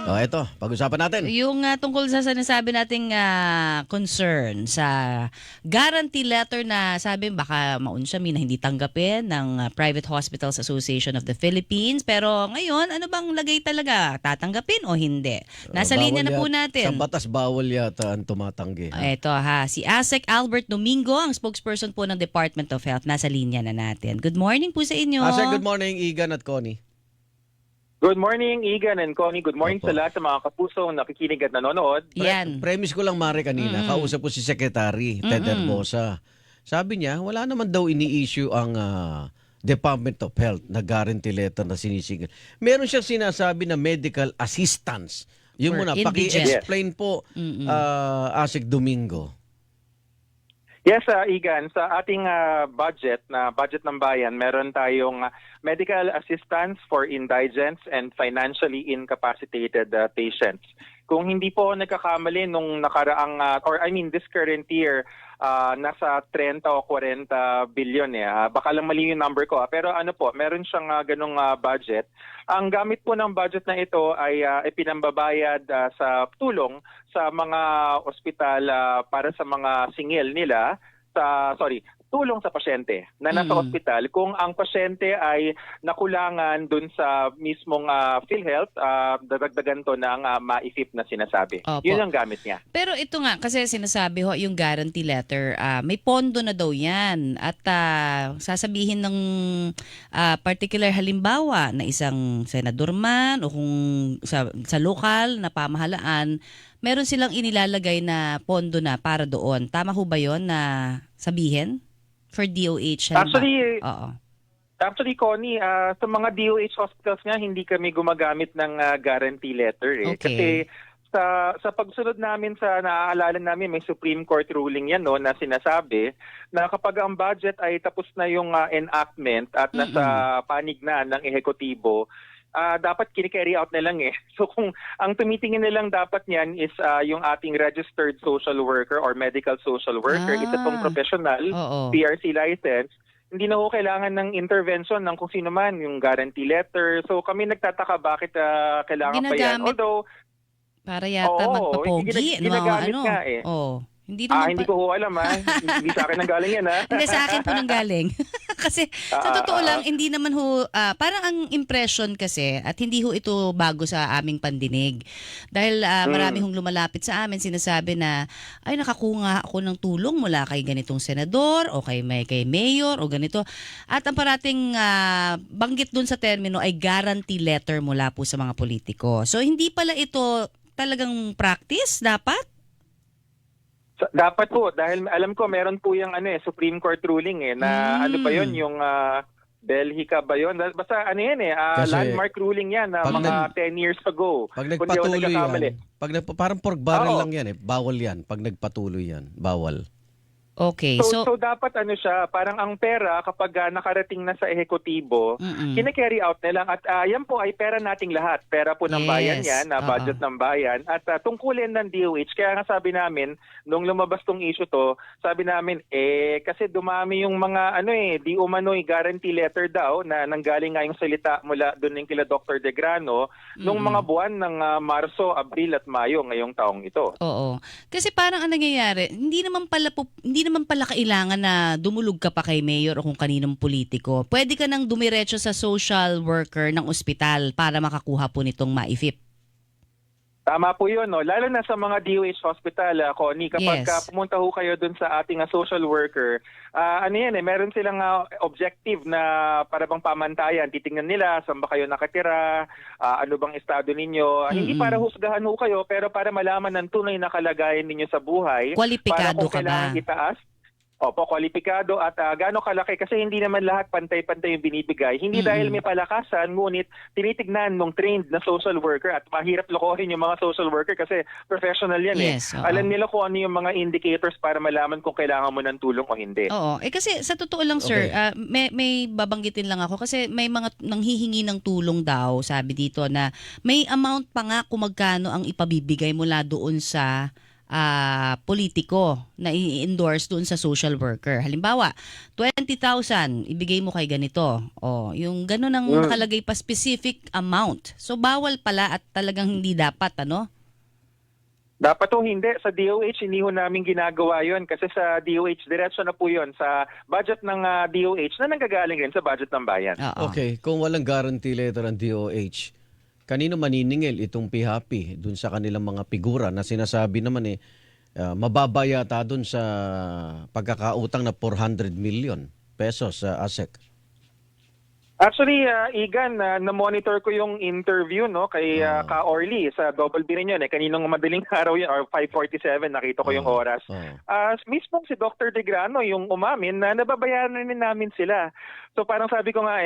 Ito, pag-usapan natin. Yung tungkol sa sinasabi nating concern sa guarantee letter na sabi baka maunsyamin na hindi tanggapin ng Private Hospitals Association of the Philippines. Pero ngayon, ano bang lagay talaga? Tatanggapin o hindi? Nasa linya na po Sa natin. batas, bawal yata ang tumatanggi. Ito si ASEC Albert Domingo, ang spokesperson po ng Department of Health. Nasa linya na natin. Good morning po sa inyo. Sir, good morning, Igan at Connie. Good morning, Igan and Connie. Good morning Opo. sa lahat sa mga kapusong nakikinig at nanonood. Yan. Premise ko lang, Mare, kanina. Kausap ko si Secretary Ted Herbosa. Sabi niya, wala naman daw ini-issue ang Department of Health na guarantee letter na sinisigil. Meron siyang sinasabi na medical assistance. Yung For muna, indigent. paki-explain po, Asik Domingo. Yes, Igan, sa ating budget ng bayan, meron tayong medical assistance for indigents and financially incapacitated patients. Kung hindi po nagkakamali nung nakaraang, this current year, nasa 30 o 40 billion baka lang mali yung number ko. Pero ano po, meron siyang ganung budget. Ang gamit po ng budget na ito ay ipinambabayad sa tulong sa mga ospital para sa mga singil nila tulong sa pasyente na nasa ospital kung ang pasyente ay nakulangan dun sa mismong PhilHealth, dadagdagan to ng MAIFIP na sinasabi. Opo. Yun ang gamit niya. Pero ito nga, kasi sinasabi ho, yung guarantee letter, may pondo na daw yan. At sasabihin ng particular halimbawa na isang senador man o kung sa lokal na pamahalaan, meron silang inilalagay na pondo na para doon. Tama ho ba yun na sabihin? For DOH? Oo. Actually, Connie, sa mga DOH hospitals nga, hindi kami gumagamit ng guarantee letter. Okay. Kasi sa pagsunod namin naaalala namin, may Supreme Court ruling yan na sinasabi na kapag ang budget ay tapos na yung enactment at nasa panig na ng ehekutibo, dapat kini-carry out na lang So kung ang tumitingin na lang dapat niyan is yung ating registered social worker or medical social worker, isa pong professional, Oo. PRC license, hindi na ho kailangan ng intervention ng kung sino man, yung guarantee letter. So kami nagtataka bakit kailangan pa yan. Ginagamit. Although, Para yata magpapogi. ginagamit nga Hindi naman hindi ko ho alam hindi sa akin nanggaling yan Hindi, sa akin po nanggaling. Kasi sa totoo lang, hindi naman ho, parang ang impression kasi, at hindi ho ito bago sa aming pandinig. Dahil marami hong lumalapit sa amin, sinasabi na, ay nakakuha ako ng tulong mula kay ganitong senador o kay mayor o ganito. At ang parating banggit dun sa termino ay guarantee letter mula po sa mga politiko. So hindi pala ito talagang practice dapat? Dapat po, dahil alam ko meron po yung Supreme Court ruling na ano ba yun, yung Belhica ba yun? Basta yan Kasi landmark ruling yan na mga 10 years ago. Pag Kung di ako nagpatuloy nagkakamali. yan, parang pork barrel Oo. lang yan bawal yan. Pag nagpatuloy yan, bawal. Okay, So dapat siya, parang ang pera kapag nakarating na sa ehekutibo, kine-carry out na lang. At yan po ay pera nating lahat. Pera po ng bayan yan, budget ng bayan. At tungkulin ng DOH, kaya nga sabi namin, nung lumabas tong issue to, sabi namin, kasi dumami yung mga di umano'y guarantee letter daw na nanggaling nga yung salita mula doon kila Dr. Degrano nung mga buwan ng Marso, Abril at Mayo ngayong taong ito. Oo. Kasi parang ang nangyayari, hindi naman pala kailangan na dumulog ka pa kay mayor o kung kaninong politiko. Pwede ka nang dumiretso sa social worker ng ospital para makakuha po nitong MAIFIP. Tama po yun, no? Lalo na sa mga DOH hospital, Connie, kapag Yes. pumunta ho kayo dun sa ating social worker, meron silang objective na para bang pamantayan. Titingnan nila, saan ba kayo nakatira, ano bang estado ninyo. Hindi para husgahan ho kayo, pero para malaman ng tunay na kalagayan ninyo sa buhay. Kwalipikado para kung ka ba? kailangan itaas. Opo, kwalipikado at gaano kalaki kasi hindi naman lahat pantay-pantay yung binibigay. Hindi dahil may palakasan, ngunit tinitignan ng trained na social worker at mahirap lokohin yung mga social worker kasi professional yan Yes, oo. Alam nila kung ano yung mga indicators para malaman kung kailangan mo ng tulong o hindi. Oo. Kasi sa totoo lang, sir, may babanggitin lang ako kasi may mga nanghihingi ng tulong daw, sabi dito na may amount pa nga kung magkano ang ipabibigay mula doon sa politiko na i-endorse doon sa social worker. Halimbawa, 20,000 ibigay mo kay ganito. O, yung ganun ang nakalagay pa specific amount. So bawal pala at talagang hindi dapat, ano? Dapat ho hindi. Sa DOH, hindi ho namin ginagawa yon kasi sa DOH, diretso na po yon sa budget ng DOH na nanggagaling rin sa budget ng bayan. Oo. Okay, kung walang guarantee letter ang DOH, kanino maniningil itong PHAPI dun sa kanilang mga figura na sinasabi naman mababa yata dun sa pagkakautang na 400 million pesos sa ASEC? Actually, Igan, na-monitor ko yung interview no kay Ka Orly sa Double B rin yun. Kaninong madaling araw yun, or 5:47, nakita ko yung oras. Mismo si Dr. De Grano yung umamin na nababayaran na rin namin sila. So parang sabi ko nga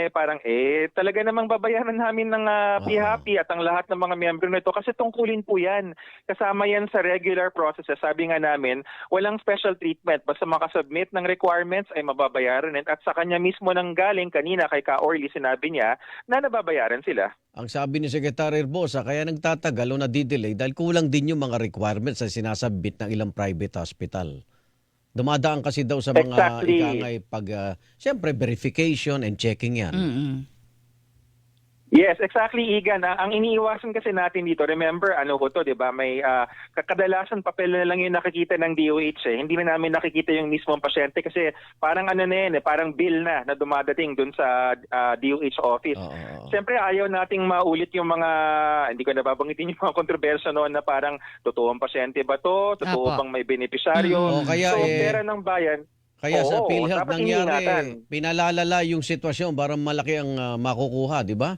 talaga namang babayaran namin ng PHAPI at ang lahat ng mga miyembro nito kasi tungkulin po yan. Kasama yan sa regular processes. Sabi nga namin, walang special treatment. Basta makasubmit ng requirements ay mababayaran. At sa kanya mismo nang galing kanina kay Ka Orly, sinabi niya na nababayaran sila. Ang sabi ni Secretary Herbosa, kaya nagtatagal o nadidelay dahil kulang din yung mga requirements na sinasabit ng ilang private hospital. Dumadaan kasi daw sa mga ikangay pag, siyempre, verification and checking yan. Yes, exactly, Igan. Ang iniiwasan kasi natin dito, remember, di ba, may kadalasan papel na lang yung nakikita ng DOH. Hindi na namin nakikita yung mismong pasyente kasi parang parang bill na dumadating dun sa DOH office. Siyempre, ayaw nating maulit yung mga, hindi ko nababanggitin yung mga kontrobersya noon na parang totoong pasyente ba to? Totoo bang may benepisyaryo? Kaya, so, pera ng bayan. Kaya sa PhilHealth dapat nangyari, pinalalala yung sitwasyon para malaki ang makukuha, di ba?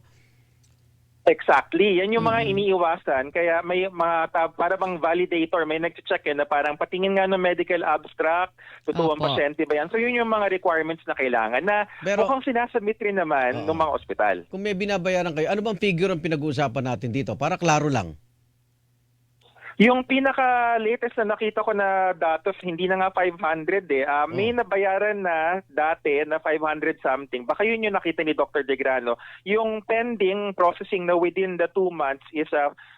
Exactly. Yan yung mga iniiwasan. Kaya may mga para bang validator, may nag-check na parang patingin nga ng medical abstract, totoong pasyente ba yan. So yun yung mga requirements na kailangan na mukhang sinasubmit rin naman ng mga ospital. Kung may binabayaran kayo, ano bang figure ang pinag-uusapan natin dito? Para klaro lang. Yung pinaka-latest na nakita ko na datos, hindi na nga 500 may nabayaran na dati na 500 something. Baka yun yung nakita ni Dr. De Grano. Yung pending processing na within the 2 months is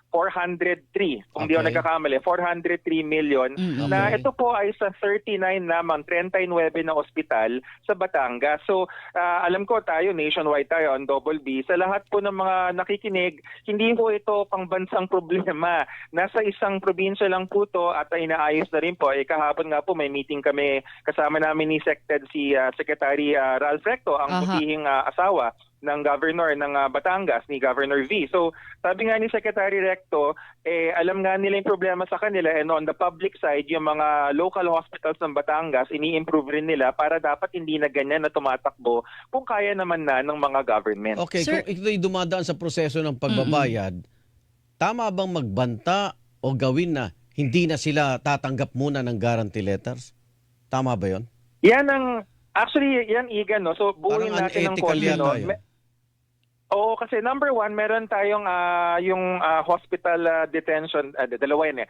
403, kung di ako nagkakamali, 403 million, na ito po ay sa 39 naman, 39 na ospital sa Batangas. So, alam ko tayo, nationwide tayo on Double B. Sa lahat po ng mga nakikinig, hindi po ito pangbansang problema. Nasa isang probinsya lang po to at inaayos na rin po. Kahapon nga po may meeting kami, kasama namin ni SecTed si Secretary Ralph Recto, ang butihing asawa ng governor ng Batangas, ni Governor V. So, sabi nga ni Secretary Recto, alam nga nila yung problema sa kanila and on the public side, yung mga local hospitals ng Batangas, ini-improve rin nila para dapat hindi na ganyan na tumatakbo kung kaya naman na ng mga government. Okay, kung ito'y dumadaan sa proseso ng pagbabayad, tama bang magbanta o gawin na hindi na sila tatanggap muna ng guarantee letters? Tama ba yon? Actually, yan, Igan, no? So, buuin natin ng konti, no? Oo, kasi number one, meron tayong yung hospital detention, dalawa yan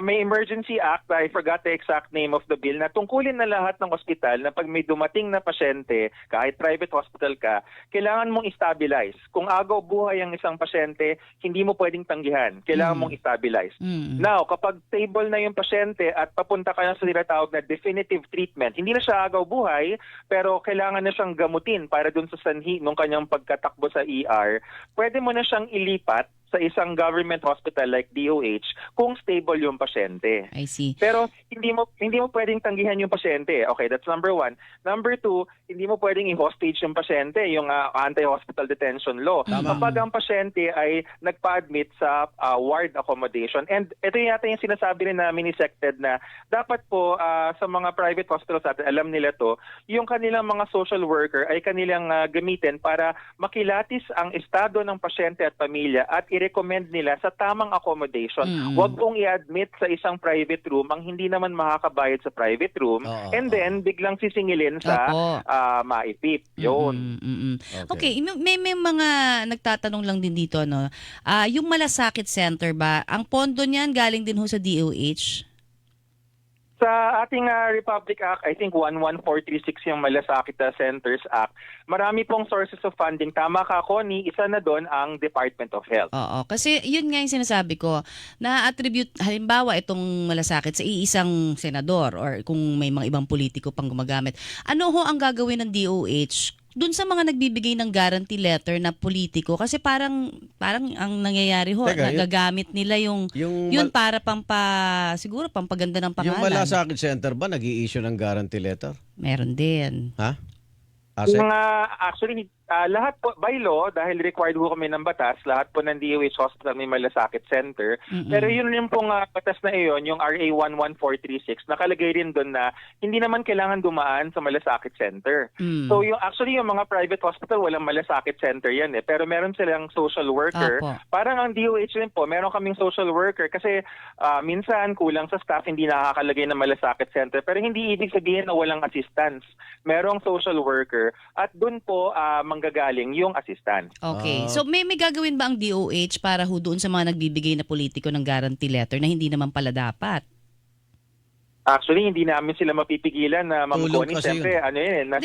may emergency act, I forgot the exact name of the bill, na tungkulin na lahat ng ospital na pag may dumating na pasyente, kahit private hospital ka, kailangan mong stabilize. Kung agaw buhay ang isang pasyente, hindi mo pwedeng tanggihan. Kailangan mong stabilize. Now, kapag stable na yung pasyente at papunta ka na sa tinatawag na definitive treatment, hindi na siya agaw buhay, pero kailangan na siyang gamutin para dun sa sanhi ng kanyang pagkatakbo sa ER, pwede mo na siyang ilipat sa isang government hospital like DOH kung stable yung pasyente. I see. Pero hindi mo pwedeng tanggihan yung pasyente. Okay, that's number one. Number two, hindi mo pwedeng i-hostage yung pasyente, yung anti-hospital detention law. Kapag ang pasyente ay nagpa-admit sa ward accommodation. And ito yata yung sinasabi rin namin ni SecTed na dapat po sa mga private hospitals natin, alam nila to, yung kanilang mga social worker ay kanilang gamitin para makilatis ang estado ng pasyente at pamilya at i-recommend nila sa tamang accommodation. Huwag pong i-admit sa isang private room ang hindi naman makakabayad sa private room and then biglang sisingilin sa maipip. Yun. Okay, may mga nagtatanong lang din dito, no. Yung Malasakit Center ba, ang pondo niyan galing din ho sa DOH? Sa ating Republic Act, I think 11436 yung Malasakit Centers Act, marami pong sources of funding. Tama ka, Connie, isa na doon ang Department of Health. Oo, kasi yun nga yung sinasabi ko, na-attribute halimbawa itong malasakit sa iisang senador or kung may mga ibang politiko pang gumagamit. Ano ho ang gagawin ng DOH dun sa mga nagbibigay ng guarantee letter na politiko? Kasi parang ang nangyayari ho, Teka, nagagamit nila yun para siguro pampaganda ng pangalan. Yung Malasakit Center ba nag-i-issue ng guarantee letter? Meron din. Ha? Asek? Actually, lahat po, by law, dahil required ho kami ng batas, lahat po ng DOH Hospital may Malasakit Center. Pero yun rin pong batas na iyon, yung RA 11436, nakalagay rin doon na hindi naman kailangan dumaan sa Malasakit Center. So yung mga private hospital, walang Malasakit Center yan eh. Pero meron silang social worker. Apo. Parang ang DOH rin po, meron kaming social worker kasi minsan kulang sa staff, hindi nakakalagay ng Malasakit Center. Pero hindi ibig sabihin na walang assistance. Merong social worker at doon po manggagaling yung assistance. Okay. So may gagawin ba ang DOH para ho doon sa mga nagbibigay na politiko ng guarantee letter na hindi naman pala dapat? Actually, hindi namin sila mapipigilan na Tulong mamukoni. kasi Siyempre,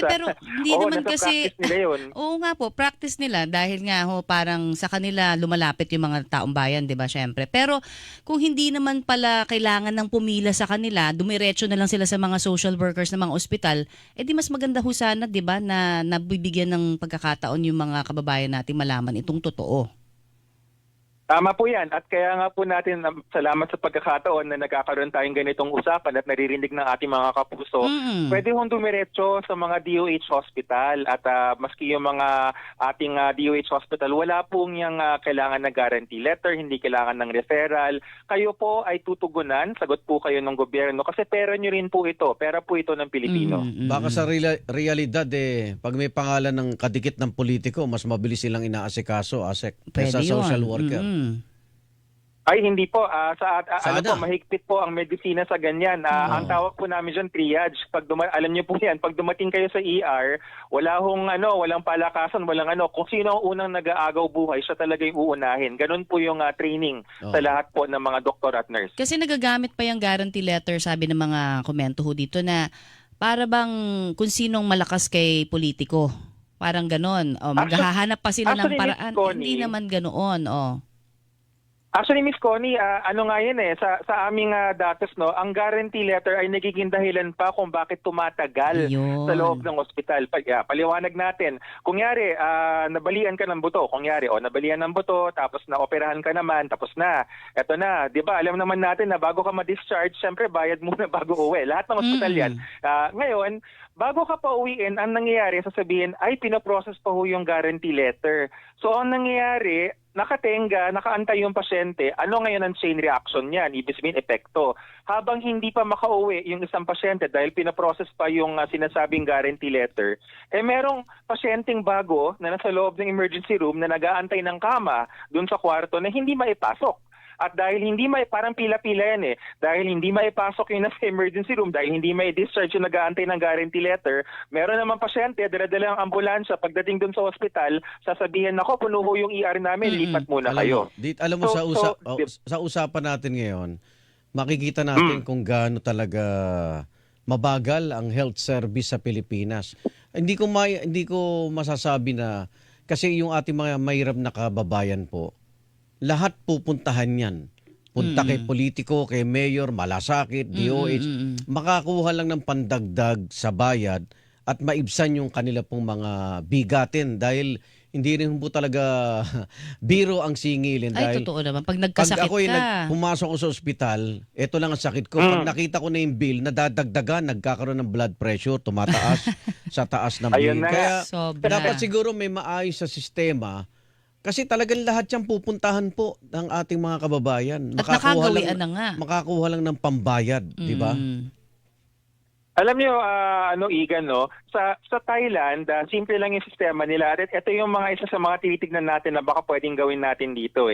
Pero hindi naman nasa kasi practice nila yun. Oo nga po, practice nila dahil nga ho parang sa kanila lumalapit yung mga taong bayan, 'di ba, syempre. Pero kung hindi naman pala kailangan ng pumila sa kanila, dumiretso na lang sila sa mga social workers ng mga ospital, di mas maganda ho sana, 'di ba, na nabibigyan ng pagkakataon yung mga kababayan natin malaman itong totoo. Tama po yan. At kaya nga po natin salamat sa pagkakataon na nagkakaroon tayong ganitong usapan at naririnig ng ating mga kapuso. Pwede hong dumiretso sa mga DOH hospital at maski yung mga ating DOH hospital, wala pong yung kailangan na guarantee letter, hindi kailangan ng referral. Kayo po ay tutugunan, sagot po kayo ng gobyerno kasi pera nyo rin po ito. Pera po ito ng Pilipino. Baka sa realidad pag may pangalan ng kadikit ng politiko, mas mabilis silang inaasikaso, Asek, kaysa Pwede social yun. worker. Ay, hindi po. Sana. Mahigpit po ang medisina sa ganyan. Ang tawag po namin dyan, triage. Alam niyo po yan, pag dumating kayo sa ER, walang palakasan, kung sino ang unang nag-aagaw buhay, siya talaga yung uunahin. Ganun po yung training sa lahat po ng mga doktor at nurse. Kasi nagagamit pa yung guarantee letter, sabi ng mga komento ho dito, na para bang kung sinong malakas kay politiko. Parang ganon. Maghahanap pa sila ng Actually, paraan. Miss Connie, Hindi naman ganoon. Actually, Miss Connie, nga yan sa aming datos, ang guarantee letter ay nagiging dahilan pa kung bakit tumatagal Yun. sa loob ng ospital. Paliwanag natin. Kunyari, nabalian ka ng buto. Nabalian ng buto, tapos naoperahan ka naman, tapos na. Eto na, di ba? Alam naman natin na bago ka ma-discharge, syempre bayad muna bago uwi. Lahat ng ospital yan. Ngayon, bago ka pa uwiin, ang nangyayari, sasabihin, ay pinoprocess pa ho yung guarantee letter. So, ang nangyayari, nakaantay yung pasyente, ano ngayon ang chain reaction niyan? Ibig sabihin, epekto. Habang hindi pa makauwi yung isang pasyente dahil pinaprocess pa yung sinasabing guarantee letter, merong pasyenteng bago na nasa loob ng emergency room na nag-aantay ng kama dun sa kwarto na hindi maipasok. At dahil parang pila-pila yan dahil hindi maipasok yung nasa emergency room, dahil hindi mai-discharge yung nag-aantay ng guarantee letter, meron naman pasyente, dala-dala ang ambulansya, pagdating dun sa ospital, sasabihin, ako, puno ho yung ER namin, lipat muna kayo. Alam mo, sa usapan natin ngayon, makikita natin kung gaano talaga mabagal ang health service sa Pilipinas. Hindi ko masasabi na, kasi yung ating mga mahirap na kababayan po, lahat pupuntahan yan. Punta kay politiko, kay mayor, malasakit, DOH. Makakuha lang ng pandagdag sa bayad at maibsan yung kanila pong mga bigatin dahil hindi rin po talaga biro ang singilin. Ay, totoo naman. Pag nagkasakit pumasok ko sa ospital, ito lang ang sakit ko. Pag nakita ko na yung bill, nadadagdagan, nagkakaroon ng blood pressure, tumataas sa taas ng bill. Kaya dapat siguro may maayos sa sistema. Kasi talagang lahat yan pupuntahan po ng ating mga kababayan. At makakuha lang ng pambayad, di ba? Alam niyo, Igan, sa Thailand, simple lang yung sistema nila. At ito yung isa sa mga tinitignan natin na baka pwedeng gawin natin dito.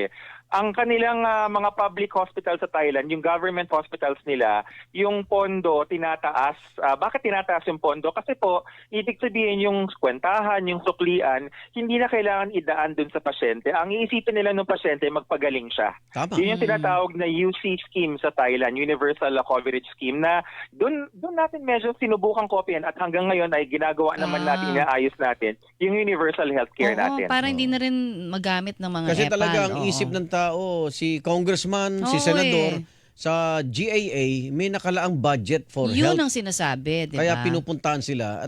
ang kanilang mga public hospital sa Thailand, yung government hospitals nila, yung pondo tinataas. Bakit tinataas yung pondo? Kasi po, ibig sabihin yung kwentahan, yung suklian, hindi na kailangan idaan dun sa pasyente. Ang iisipin nila ng pasyente, magpagaling siya. Tama. Yun yung tinatawag na UC scheme sa Thailand, Universal Coverage Scheme, na dun natin medyo sinubukang kopyan at hanggang ngayon ay ginagawa naman natin, inaayos natin yung universal healthcare natin. Para hindi na rin magamit ng mga Kasi EPAL. talaga ang isip ng tao, si congressman, si Oo, senador, sa GAA, may nakalaang budget for Yun health. ang sinasabi, di ba? Kaya pinupuntahan sila.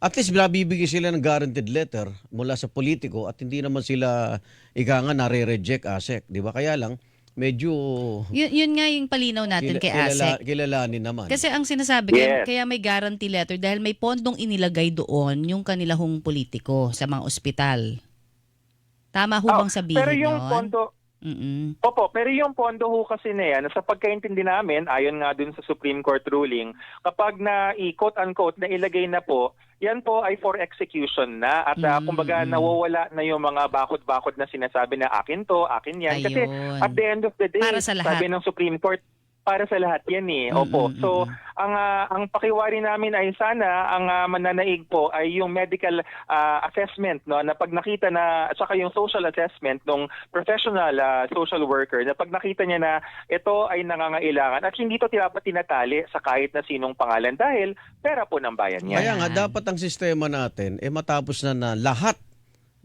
At least nabibigyan sila ng guaranteed letter mula sa politiko at hindi naman sila nare-reject ASEC. Di ba? Kaya lang, medyo Yun nga yung palinaw natin kay ASEC. kilalanin naman. Kasi ang sinasabi, kaya may guarantee letter dahil may pondong inilagay doon yung kanilahong politiko sa mga ospital. Tama ho bang sabihin Pero yung yun? pondo, Opo, pero yung pondo ho kasi na yan, sa pagkaintindi namin, ayon nga dun sa Supreme Court ruling, kapag na quote-unquote na ilagay na po, yan po ay for execution na at kumbaga nawawala na yung mga bakod-bakod na sinasabi na akin to, akin yan. Kasi Ayun. at the end of the day, Para sa lahat. sabi ng Supreme Court, para sa lahat yan eh. Opo. So, ang pakiwari namin ay sana ang mananaig po ay yung medical assessment, no, na pag nakita na, at saka yung social assessment ng professional social worker, na pag nakita niya na ito ay nangangailangan at hindi to dapat tinatali sa kahit na sinong pangalan dahil pera po ng bayan yan. Kaya nga, dapat ang sistema natin, matapos na lahat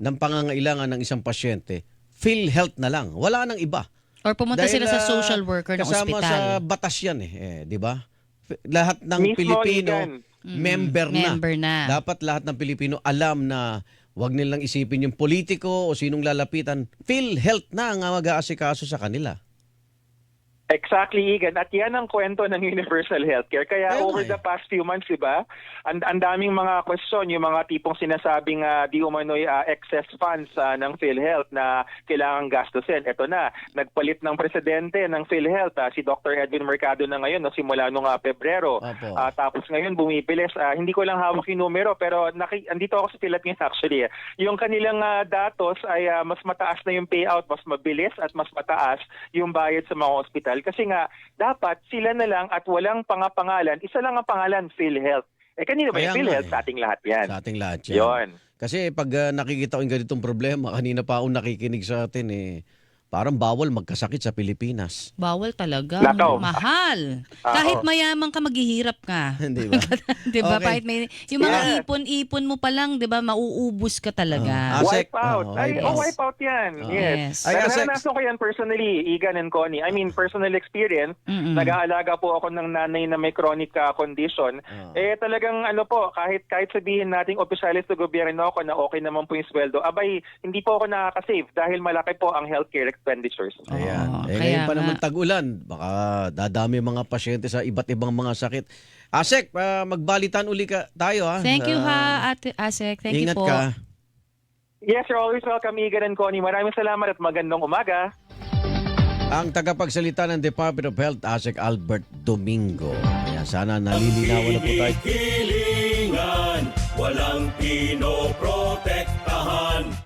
ng pangangailangan ng isang pasyente, PhilHealth na lang. Wala nang iba. Or pumunta Dahil, sila sa social worker ng kasama ospital. sa batas yan di ba? Lahat ng Mismo, Pilipino Igan. member na. Dapat lahat ng Pilipino alam na wag nilang isipin yung politiko o sinong lalapitan. PhilHealth na ang mag-aasikaso sa kanila. Exactly, Igan. At yan ang kwento ng universal healthcare. Kaya over the past few months, diba, ang daming mga question, yung mga tipong sinasabing di umano'y excess funds ng PhilHealth na kailangang gastusin. Ito na, nagpalit ng presidente ng PhilHealth, si Dr. Edwin Mercado na ngayon, no, simula nung Pebrero. Tapos ngayon bumibilis. Hindi ko lang hawak yung numero, pero andito ako sa Philippines actually. Yung kanilang datos ay mas mataas na yung payout, mas mabilis at mas mataas yung bayad sa mga ospital. Kasi nga, dapat sila na lang at walang pangapangalan, isa lang ang pangalan, PhilHealth. Kanino ba yung PhilHealth? Sa ating lahat yan. Sa ating lahat yan. Yun. Kasi pag nakikita ko yung ganitong problema, kanina pa ako nakikinig sa atin parang bawal magkasakit sa Pilipinas. Bawal talaga. Nakaw. Mahal. Kahit mayaman ka, maghihirap ka. Di ba? Di ba? Okay. Kahit yung mga ipon-ipon mo pa lang, di ba, mauubos ka talaga. Asek. Wipe out. Wipe out yan. Yes. Ay, Asek. Naranasan ko yan personally, Igan and Connie. I mean, personal experience. Nag-aalaga po ako ng nanay na may chronic condition. Talagang kahit sabihin nating opisyalis sa gobyerno ako na okay naman po yung sweldo, abay, hindi po ako nakaka-save dahil malaki po ang healthcare expenditures. Ayan. Kaya Ngayon pa nga. naman tag-ulan, baka dadami mga pasyente sa iba't ibang mga sakit. Asek, magbalitan uli tayo ha. Thank you ha, Ate Asek. Thank you Ingat po. ka. Yes, you're always welcome, Igan and Connie. Maraming salamat at magandang umaga. Ang tagapagsalita ng Department of Health, Asek Albert Domingo. Ayan, sana nalilinawan na po tayo. Hilingan, walang pinoprotektahan.